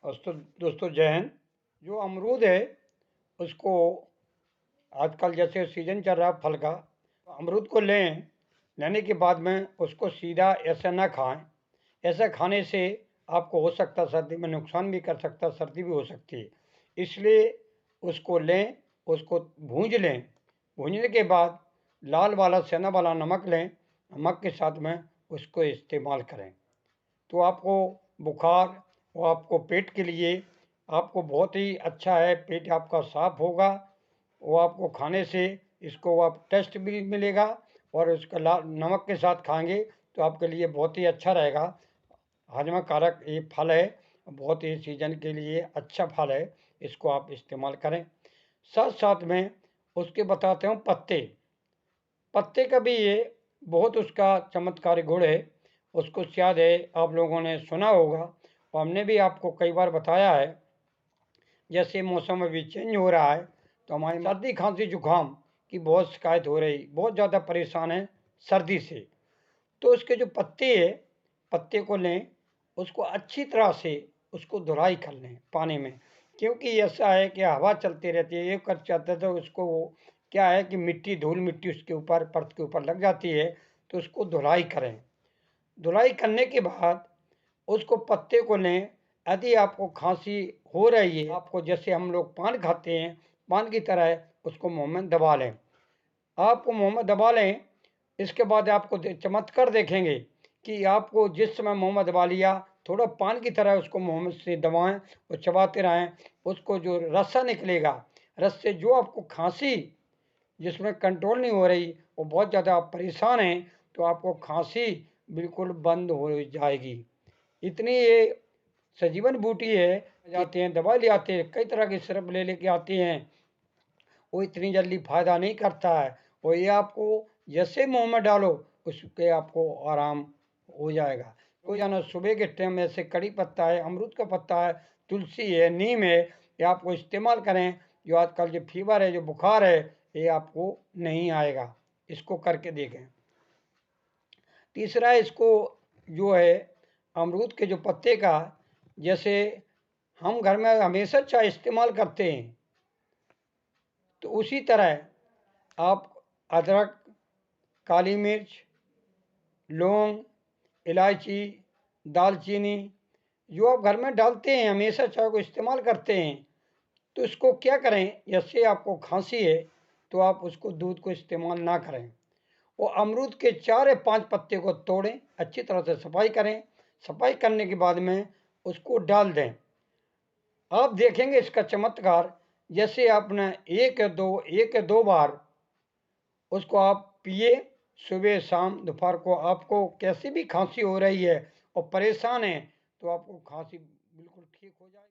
दोस्तों जय हिंद। जो अमरूद है उसको आजकल जैसे सीजन चल रहा है फल का, तो अमरूद को लेने के बाद में उसको सीधा ऐसे ना खाएं। ऐसा खाने से आपको हो सकता सर्दी में नुकसान भी कर सकता, सर्दी भी हो सकती है। इसलिए उसको लें, उसको भूंज लें। भूंजने के बाद लाल वाला सेना वाला नमक लें, नमक के साथ में उसको इस्तेमाल करें तो आपको बुखार और आपको पेट के लिए आपको बहुत ही अच्छा है। पेट आपका साफ होगा, वो आपको खाने से इसको आप टेस्ट भी मिलेगा और उसका नमक के साथ खाएंगे तो आपके लिए बहुत ही अच्छा रहेगा। हाजमा कारक ये फल है, बहुत ही सीजन के लिए अच्छा फल है, इसको आप इस्तेमाल करें। साथ साथ में उसके बताते हूँ पत्ते। पत्ते का भी ये बहुत उसका चमत्कारी गुण है। उसको शायद है आप लोगों ने सुना होगा और हमने भी आपको कई बार बताया है। जैसे मौसम अभी चेंज हो रहा है तो हमारी सर्दी खांसी जुकाम की बहुत शिकायत हो रही, बहुत ज़्यादा परेशान है सर्दी से। तो उसके जो पत्ते है, पत्ते को लें, उसको अच्छी तरह से उसको धुलाई कर लें पानी में, क्योंकि ऐसा है कि हवा चलती रहती है, एक कर जाता है तो उसको वो क्या है कि मिट्टी धूल मिट्टी उसके ऊपर परत के ऊपर लग जाती है। तो उसको धुलाई करें। धुलाई करने के बाद उसको पत्ते को लें। यदि आपको खांसी हो रही है, आपको जैसे हम लोग पान खाते हैं, पान की तरह उसको मुंह में दबा लें। आपको मुंह में दबा लें, इसके बाद आपको चमत्कार देखेंगे कि आपको जिस समय मुंह में दबा लिया, थोड़ा पान की तरह उसको मुंह में से दबाएं और चबाते रहें। उसको जो रस्सा निकलेगा, रस से जो आपको खांसी जिसमें कंट्रोल नहीं हो रही, वो बहुत ज़्यादा आप परेशान हैं, तो आपको खांसी बिल्कुल बंद हो जाएगी। इतनी ये सजीवन बूटी है। जाते हैं दवा ले आते हैं, कई तरह के सिरप ले लेके आते हैं, वो इतनी जल्दी फ़ायदा नहीं करता है। और ये आपको जैसे मुंह में डालो उसके आपको आराम हो जाएगा। रोजाना सुबह के टाइम में ऐसे कड़ी पत्ता है, अमरूद का पत्ता है, तुलसी है, नीम है, ये आपको इस्तेमाल करें। जो आजकल जो फीवर है, जो बुखार है, ये आपको नहीं आएगा। इसको करके देखें। तीसरा इसको जो है अमरूद के जो पत्ते का, जैसे हम घर में हमेशा चाय इस्तेमाल करते हैं, तो उसी तरह आप अदरक, काली मिर्च, लौंग, इलायची, दालचीनी जो आप घर में डालते हैं, हमेशा चाय को इस्तेमाल करते हैं, तो इसको क्या करें, जैसे आपको खांसी है तो आप उसको दूध को इस्तेमाल ना करें। वो अमरूद के 4 या 5 पत्ते को तोड़ें, अच्छी तरह से सफाई करें। सफाई करने के बाद में उसको डाल दें। आप देखेंगे इसका चमत्कार। जैसे आपने एक या दो बार उसको आप पिए, सुबह शाम दोपहर को, आपको कैसी भी खांसी हो रही है और परेशान है तो आपको खांसी बिल्कुल ठीक हो जाएगी।